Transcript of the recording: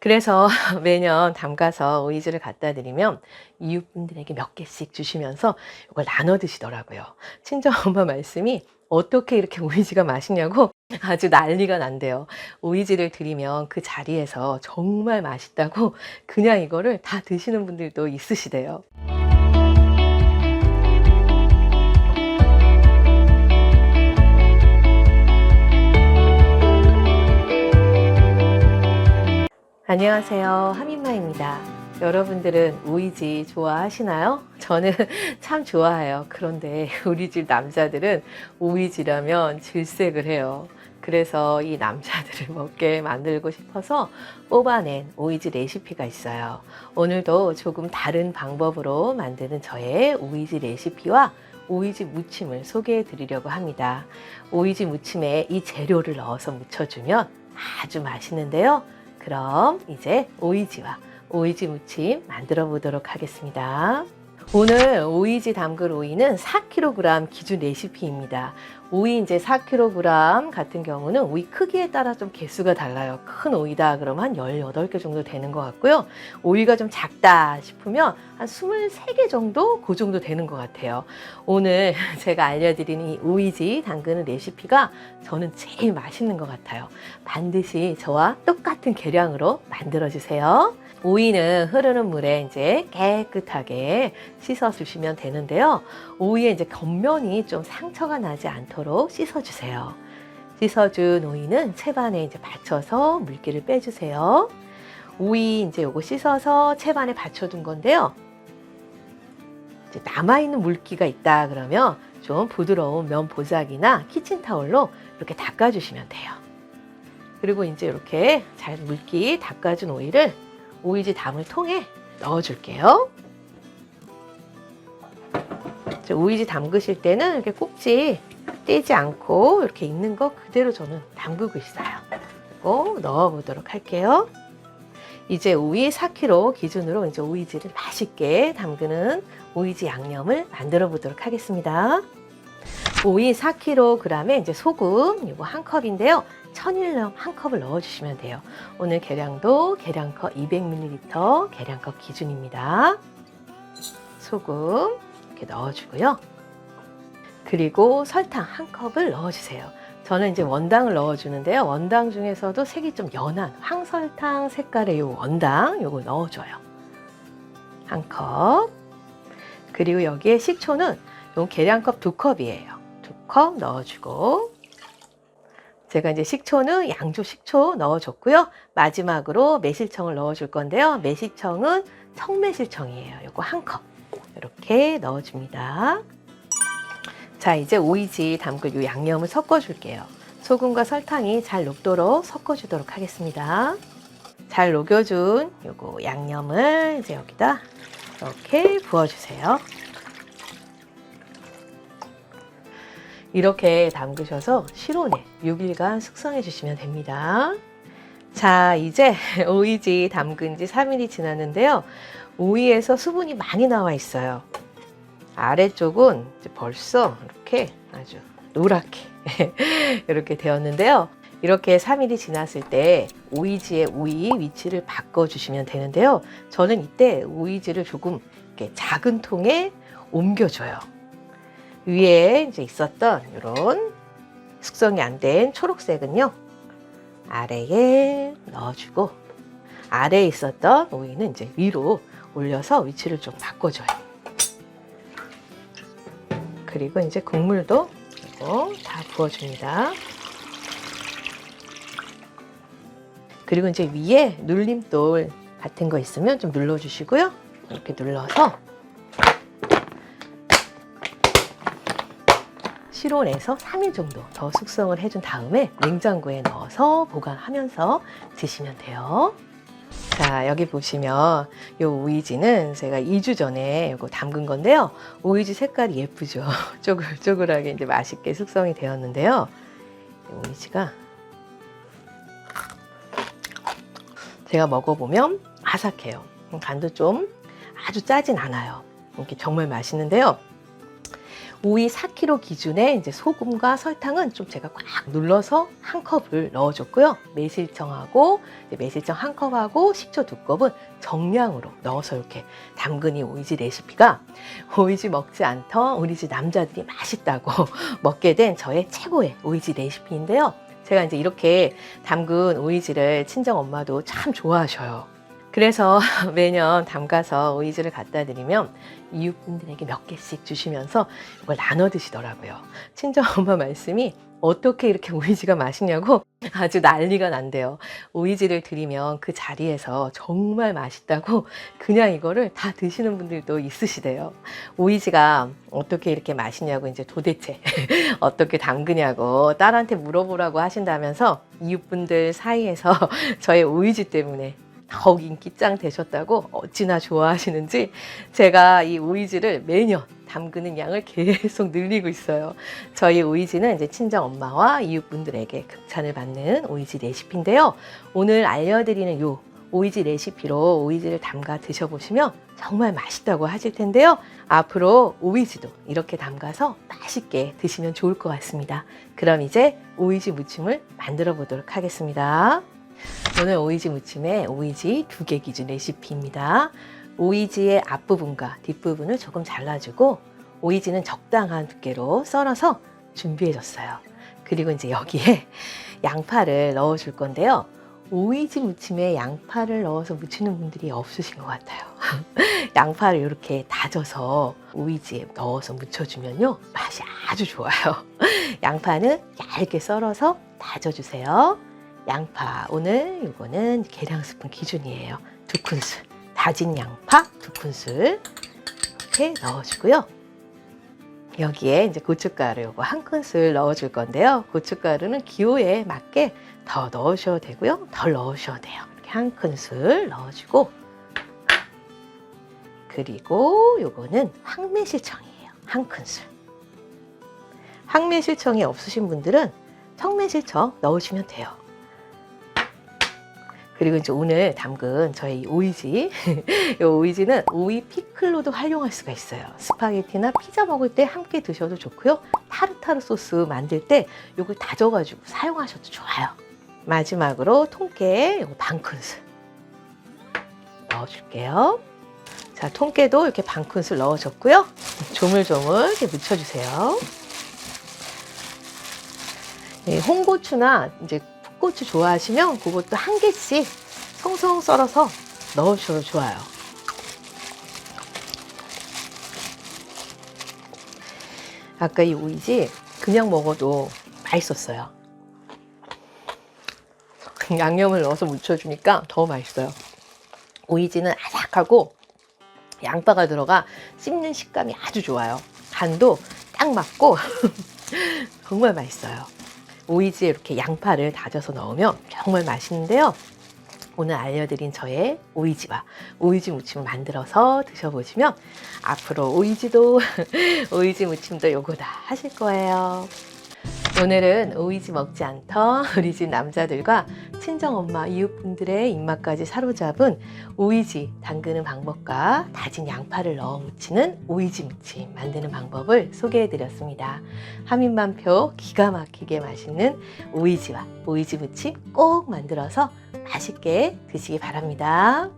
그래서 매년 담가서 오이지를 갖다 드리면 이웃분들에게 몇 개씩 주시면서 이걸 나눠 드시더라고요. 친정엄마 말씀이 어떻게 이렇게 오이지가 맛있냐고 아주 난리가 난대요. 오이지를 드리면 그 자리에서 정말 맛있다고 그냥 이거를 다 드시는 분들도 있으시대요. 안녕하세요. 하민마입니다. 여러분들은 오이지 좋아하시나요? 저는 참 좋아해요. 그런데 우리 집 남자들은 오이지라면 질색을 해요. 그래서 이 남자들을 먹게 만들고 싶어서 뽑아낸 오이지 레시피가 있어요. 오늘도 조금 다른 방법으로 만드는 저의 오이지 레시피와 오이지 무침을 소개해 드리려고 합니다. 오이지 무침에 이 재료를 넣어서 무쳐주면 아주 맛있는데요. 그럼 이제 오이지와 오이지 무침 만들어 보도록 하겠습니다. 오늘 오이지 담글 오이는 4kg 기준 레시피입니다. 오이 이제 4kg 같은 경우는 오이 크기에 따라 좀 개수가 달라요. 큰 오이다 그러면 한 18개 정도 되는 것 같고요. 오이가 좀 작다 싶으면 한 23개 정도 그 정도 되는 것 같아요. 오늘 제가 알려드리는 이 오이지 담그는 레시피가 저는 제일 맛있는 것 같아요. 반드시 저와 똑같은 계량으로 만들어 주세요. 오이는 흐르는 물에 이제 깨끗하게 씻어 주시면 되는데요. 오이에 이제 겉면이 좀 상처가 나지 않도록 씻어 주세요. 씻어준 오이는 채반에 이제 받쳐서 물기를 빼주세요. 오이 이제 요거 씻어서 채반에 받쳐둔 건데요. 이제 남아있는 물기가 있다 그러면 좀 부드러운 면 보자기나 키친타올로 이렇게 닦아주시면 돼요. 그리고 이제 이렇게 잘 물기 닦아준 오이를 오이지 담을 통에 넣어줄게요. 오이지 담그실 때는 이렇게 꼭지 떼지 않고 이렇게 있는 거 그대로 저는 담그고 있어요. 그리고 넣어보도록 할게요. 이제 오이 4kg 기준으로 이제 오이지를 맛있게 담그는 오이지 양념을 만들어 보도록 하겠습니다. 오이 4kg에 이제 소금 이거 1컵인데요. 천일염 1컵을 넣어주시면 돼요. 오늘 계량도 계량컵 200ml 계량컵 기준입니다. 소금 이렇게 넣어주고요. 그리고 설탕 1컵을 넣어주세요. 저는 이제 원당을 넣어주는데요. 원당 중에서도 색이 좀 연한 황설탕 색깔의 요 원당 요거 넣어줘요. 1컵. 그리고 여기에 식초는 요 계량컵 2컵이에요. 2컵 넣어주고 제가 이제 식초는 양조 식초 넣어줬고요. 마지막으로 매실청을 넣어줄 건데요. 매실청은 청매실청이에요. 요거 1컵 이렇게 넣어줍니다. 자, 이제 오이지 담글 요 양념을 섞어줄게요. 소금과 설탕이 잘 녹도록 섞어주도록 하겠습니다. 잘 녹여준 요거 양념을 이제 여기다 이렇게 부어주세요. 이렇게 담그셔서 실온에 6일간 숙성해 주시면 됩니다. 자, 이제 오이지 담근 지 3일이 지났는데요. 오이에서 수분이 많이 나와 있어요. 아래쪽은 이제 벌써 이렇게 아주 노랗게 이렇게 되었는데요. 이렇게 3일이 지났을 때 오이지의 오이 위치를 바꿔주시면 되는데요. 저는 이때 오이지를 조금 이렇게 작은 통에 옮겨줘요. 위에 이제 있었던 이런 숙성이 안 된 초록색은요, 아래에 넣어주고, 아래에 있었던 오이는 이제 위로 올려서 위치를 좀 바꿔줘요. 그리고 이제 국물도 이거 다 부어줍니다. 그리고 이제 위에 눌림돌 같은 거 있으면 좀 눌러주시고요. 이렇게 눌러서 실온에서 3일 정도 더 숙성을 해준 다음에 냉장고에 넣어서 보관하면서 드시면 돼요. 자, 여기 보시면 이 오이지는 제가 2주 전에 이거 담근 건데요. 오이지 색깔이 예쁘죠? 쪼글쪼글하게 이제 맛있게 숙성이 되었는데요. 이 오이지가 제가 먹어보면 아삭해요. 간도 좀 아주 짜진 않아요. 이게 정말 맛있는데요. 오이 4kg 기준에 이제 소금과 설탕은 좀 제가 꽉 눌러서 한 컵을 넣어줬고요. 매실청하고 매실청 한 컵하고 식초 2컵은 정량으로 넣어서 이렇게 담근 이 오이지 레시피가 오이지 먹지 않던 우리 집 남자들이 맛있다고 먹게 된 저의 최고의 오이지 레시피인데요. 제가 이제 이렇게 담근 오이지를 친정 엄마도 참 좋아하셔요. 그래서 매년 담가서 오이지를 갖다 드리면 이웃분들에게 몇 개씩 주시면서 이걸 나눠 드시더라고요. 친정엄마 말씀이 어떻게 이렇게 오이지가 맛있냐고 아주 난리가 난대요. 오이지를 드리면 그 자리에서 정말 맛있다고 그냥 이거를 다 드시는 분들도 있으시대요. 오이지가 어떻게 이렇게 맛있냐고 이제 도대체 어떻게 담그냐고 딸한테 물어보라고 하신다면서 이웃분들 사이에서 저의 오이지 때문에 더욱 인기짱 되셨다고 어찌나 좋아하시는지 제가 이 오이지를 매년 담그는 양을 계속 늘리고 있어요. 저희 오이지는 이제 친정 엄마와 이웃분들에게 극찬을 받는 오이지 레시피인데요. 오늘 알려드리는 요 오이지 레시피로 오이지를 담가 드셔보시면 정말 맛있다고 하실 텐데요. 앞으로 오이지도 이렇게 담가서 맛있게 드시면 좋을 것 같습니다. 그럼 이제 오이지 무침을 만들어 보도록 하겠습니다. 오늘 오이지 무침에 오이지 2개 기준 레시피입니다. 오이지의 앞부분과 뒷부분을 조금 잘라주고 오이지는 적당한 두께로 썰어서 준비해줬어요. 그리고 이제 여기에 양파를 넣어줄 건데요. 오이지 무침에 양파를 넣어서 무치는 분들이 없으신 것 같아요. 양파를 이렇게 다져서 오이지에 넣어서 무쳐주면요 맛이 아주 좋아요. 양파는 얇게 썰어서 다져주세요. 양파 오늘 이거는 계량 스푼 기준이에요. 2큰술 다진 양파 2큰술 이렇게 넣어주고요. 여기에 이제 고춧가루 요거 1큰술 넣어줄 건데요. 고춧가루는 기호에 맞게 더 넣으셔도 되고요. 덜 넣으셔도 돼요. 이렇게 1큰술 넣어주고 그리고 요거는 황매실청이에요. 1큰술. 황매실청이 없으신 분들은 청매실청 넣으시면 돼요. 그리고 이제 오늘 담근 저희 오이지, 이 오이지는 오이 피클로도 활용할 수가 있어요. 스파게티나 피자 먹을 때 함께 드셔도 좋고요. 타르타르 소스 만들 때 이걸 다져가지고 사용하셔도 좋아요. 마지막으로 통깨 이거 1큰술 넣어줄게요. 자, 통깨도 이렇게 1큰술 넣어줬고요. 조물조물 이렇게 묻혀주세요. 홍고추나 이제 풋고추 좋아하시면 그것도 1개씩 송송 썰어서 넣으셔도 좋아요. 아까 이 오이지 그냥 먹어도 맛있었어요. 양념을 넣어서 무쳐주니까 더 맛있어요. 오이지는 아삭하고 양파가 들어가 씹는 식감이 아주 좋아요. 간도 딱 맞고 정말 맛있어요. 오이지에 이렇게 양파를 다져서 넣으면 정말 맛있는데요. 오늘 알려드린 저의 오이지와 오이지 무침을 만들어서 드셔보시면 앞으로 오이지도 오이지 무침도 요거 다 하실 거예요. 오늘은 오이지 먹지 않던 우리 집 남자들과 친정엄마 이웃분들의 입맛까지 사로잡은 오이지 담그는 방법과 다진 양파를 넣어 무치는 오이지 무침 만드는 방법을 소개해드렸습니다. 하민만표 기가 막히게 맛있는 오이지와 오이지 무침 꼭 만들어서 맛있게 드시기 바랍니다.